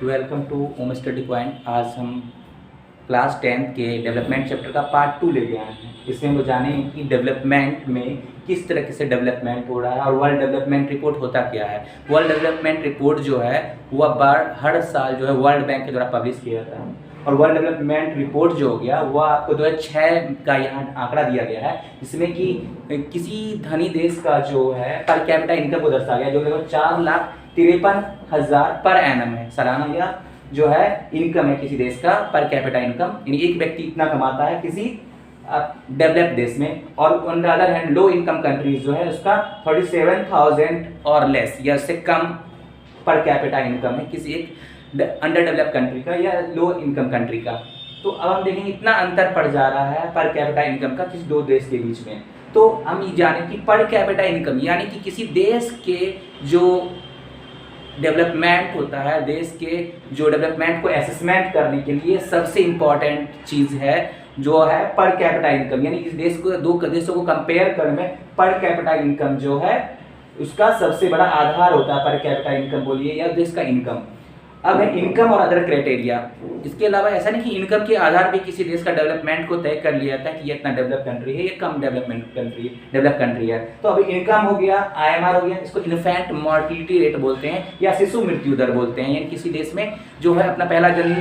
Welcome to Home Study Point. आज हम class 10th के डेवलपमेंट चैप्टर का पार्ट 2 लेके आए हैं। इसमें हम जानेंगे कि डेवलपमेंट में किस तरीके से डेवलपमेंट हो रहा है और वर्ल्ड डेवलपमेंट रिपोर्ट होता क्या है। वर्ल्ड डेवलपमेंट रिपोर्ट जो है वह हर साल जो है वर्ल्ड बैंक के द्वारा पब्लिश किया जाता है। और वर्ल्ड डेवलपमेंट रिपोर्ट जो हो गया वह आपको 2006 का यहाँ आंकड़ा दिया गया है, जिसमें कि किसी धनी देश का जो है पर कैपिटा इनकम को दर्शाया गया, जो लगभग 4,53,000 पर एनम है। सालाना या जो है इनकम है किसी देश का पर कैपिटा इनकम, यानी एक व्यक्ति इतना कमाता है किसी डेवलप्ड देश में। और on the other hand low income countries जो है उसका 37,000 और लेस या उससे कम पर कैपिटा इनकम है किसी एक अंडर डेवलप्ड कंट्री का या लो इनकम कंट्री का। तो अब हम देखेंगे इतना अंतर पड़ जा रहा है पर कैपिटा इनकम का किसी दो देश के बीच में। तो हम ये जानें कि पर कैपिटा इनकम यानी कि किसी देश के जो डेवलपमेंट होता है, देश के जो डेवलपमेंट को असेसमेंट करने के लिए सबसे इम्पॉर्टेंट चीज़ है जो है पर कैपिटा इनकम, यानी इस देश को दो देशों को कंपेयर करने में पर कैपिटा इनकम जो है उसका सबसे बड़ा आधार होता है। पर कैपिटा इनकम बोलिए या देश का इनकम। अब है इनकम और अदर क्राइटेरिया। इसके अलावा ऐसा नहीं कि इनकम के आधार पे किसी देश का डेवलपमेंट को तय कर लिया जाता है कि ये इतना डेवलप कंट्री है, ये कम डेवलप कंट्री है। तो अभी इनकम हो गया, आईएमआर हो गया, इसको इन्फेंट मोर्टिलिटी रेट बोलते हैं या शिशु मृत्यु दर बोलते हैं। यानी किसी देश में जो है अपना पहला जन्म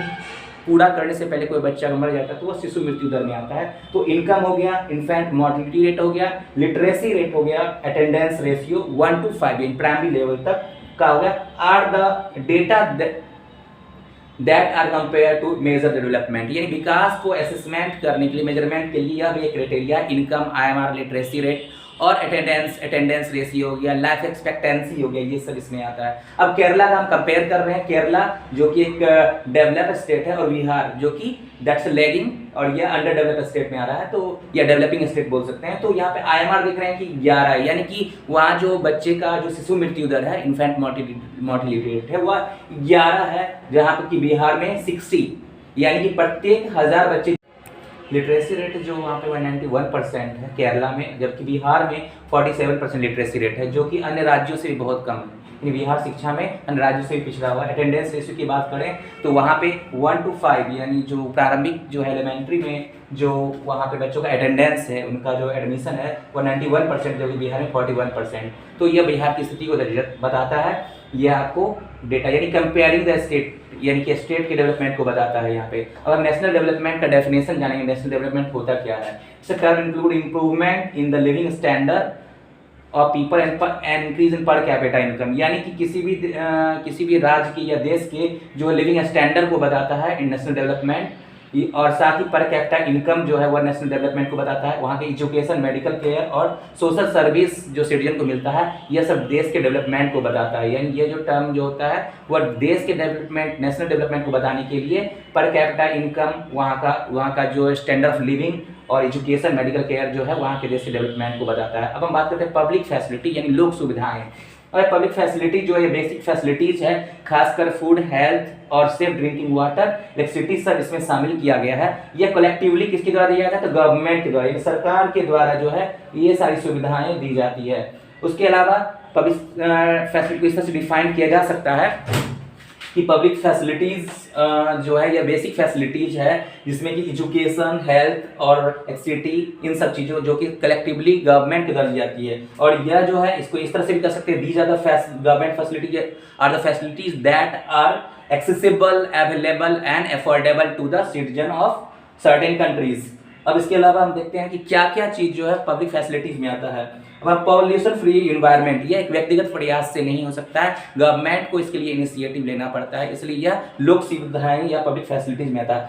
पूरा करने से पहले कोई बच्चा मर जाता है तो वो शिशु मृत्यु दर में आता है। तो इनकम हो गया, इन्फेंट मोर्टिलिटी रेट हो गया, लिटरेसी रेट हो गया, अटेंडेंस रेशियो 1 to 5 यानी प्राइमरी लेवल तक का हो गया। Are the data that are compare to major development, यानी विकास को असेसमेंट करने के लिए, मेजरमेंट के लिए यह भी एक criteria income, IMR, literacy rate और अटेंडेंस रेशियो हो गया, लाइफ एक्सपेक्टेंसी हो गया, ये सब इसमें आता है। अब केरला का हम कंपेयर कर रहे हैं, केरला जो कि एक डेवलप स्टेट है और बिहार जो कि दैट्स लैगिंग और ये अंडर डेवलप स्टेट में आ रहा है, तो या डेवलपिंग स्टेट बोल सकते हैं। तो यहाँ पे आईएमआर देख रहे हैं कि 11 है, यानी कि वहाँ जो बच्चे का जो शिशु मृत्यु दर है, इन्फेंट मोर्टिलिटी रेट है वह 11 है, जहाँ पर कि बिहार में 60 यानी कि प्रत्येक 1000 बच्चे। लिटरेसी रेट जो वहाँ पे 191% है केरला में, जबकि बिहार में 47% लिटरेसी रेट है, जो कि अन्य राज्यों से भी बहुत कम है। यानी बिहार शिक्षा में अन्य राज्यों से भी पिछड़ा हुआ है। अटेंडेंस रेशियो की बात करें तो वहाँ पे 1 to 5 यानी जो प्रारंभिक जो है एलिमेंट्री में जो वहाँ पे बच्चों का अटेंडेंस है, उनका जो एडमिशन है वो 91%, जो कि बिहार में 41%। तो यह बिहार की स्थिति को बताता है। यह आपको डेटा यानी कंपेयरिंग द स्टेट यानी कि स्टेट के डेवलपमेंट को बताता है यहाँ पे। अब हम नेशनल डेवलपमेंट का डेफिनेशन जानेंगे। नेशनल डेवलपमेंट होता क्या है? It's a term include improvement in the living standard of people and increase in per capita income, यानी कि किसी भी राज्य की या देश के जो लिविंग स्टैंडर्ड को बताता है इन नेशनल डेवलपमेंट, और साथ ही पर कैपिटा इनकम जो है वह नेशनल डेवलपमेंट को बताता है। वहाँ के एजुकेशन, मेडिकल केयर और सोशल सर्विस जो सिटीजन को मिलता है, यह सब देश के डेवलपमेंट को बताता है। यानी ये जो टर्म जो होता है वह देश के डेवलपमेंट, नेशनल डेवलपमेंट को बताने के लिए पर कैपिटा इनकम, वहाँ का जो स्टैंडर्ड ऑफ लिविंग और एजुकेशन, मेडिकल केयर जो है वहाँ के देश के डेवलपमेंट को बताता है। अब हम बात करते हैं पब्लिक फैसिलिटी यानी लोक सुविधाएं। और पब्लिक फैसिलिटी जो है बेसिक फैसिलिटीज है, खासकर फूड, हेल्थ और सेफ ड्रिंकिंग वाटर, इलेक्ट्रिसिटी सब इसमें शामिल किया गया है। यह कलेक्टिवली किसके द्वारा दिया जाता है? तो गवर्नमेंट के द्वारा, सरकार के द्वारा जो है ये सारी सुविधाएं दी जाती है। उसके अलावा पब्लिक फैसिलिटी को इस तरह से डिफाइन किया जा सकता है कि पब्लिक फैसिलिटीज़ जो है या बेसिक फैसिलिटीज़ है जिसमें कि एजुकेशन, हेल्थ और इलेक्ट्रिसिटी, इन सब चीज़ों जो कि कलेक्टिवली गवर्नमेंट के द्वारा दी जाती है। और यह जो है इसको इस तरह से भी कर सकते हैं, these are the government facilities are the facilities that are accessible, available and affordable to the citizen of certain countries. अब इसके अलावा हम देखते हैं कि क्या क्या चीज़ जो है पब्लिक फैसिलिटीज में आता है। अब पॉल्यूशन फ्री इन्वायरमेंट, यह एक व्यक्तिगत प्रयास से नहीं हो सकता है, गवर्नमेंट को इसके लिए इनिशिएटिव लेना पड़ता है, इसलिए यह लोक सुविधाएं या पब्लिक फैसिलिटीज में आता है।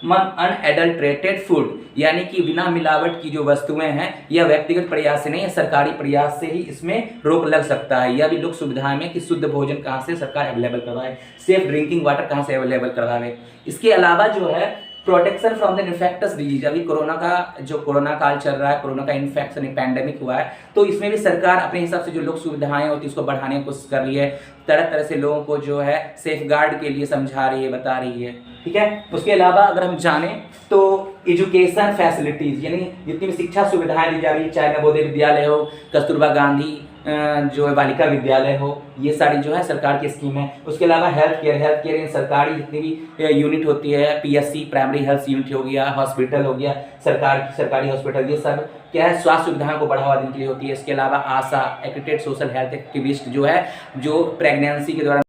अनएडल्ट्रेटेड फूड, यानी कि बिना मिलावट की जो वस्तुएं हैं यह व्यक्तिगत प्रयास से नहीं है, सरकारी प्रयास से ही इसमें रोक लग सकता है। यह भी लोक सुविधाएं में कि शुद्ध भोजन कहाँ से सरकार अवेलेबल करवाए, सेफ ड्रिंकिंग वाटर कहाँ से अवेलेबल करवाए। इसके अलावा जो है प्रोटेक्शन फ्रॉम द इन्फेक्टस डिजीज, अभी कोरोना काल चल रहा है, कोरोना का इन्फेक्शन पैंडेमिक हुआ है, तो इसमें भी सरकार अपने हिसाब से जो लोक सुविधाएं होती है उसको बढ़ाने की कोशिश कर रही है, तरह तरह से लोगों को जो है सेफ गार्ड के लिए समझा रही है, बता रही है। ठीक है। उसके अलावा अगर हम जाने तो एजुकेशन फैसिलिटीज़ यानी जितनी भी शिक्षा सुविधाएं दी जा रही है, चाहे नवोदय विद्यालय हो, कस्तूरबा गांधी जो है बालिका विद्यालय हो, ये सारी जो है सरकार की स्कीम है। उसके अलावा हेल्थ केयर इन सरकारी जितनी भी यूनिट होती है, पीएससी प्राइमरी हेल्थ यूनिट हो गया, हॉस्पिटल हो गया, सरकारी हॉस्पिटल, ये सब क्या है स्वास्थ्य सुविधाओं को बढ़ावा देने के लिए होती है। इसके अलावा आशा एक्रेडिटेड सोशल हेल्थ एक्टिविस्ट जो है जो प्रेगनेंसी के दौरान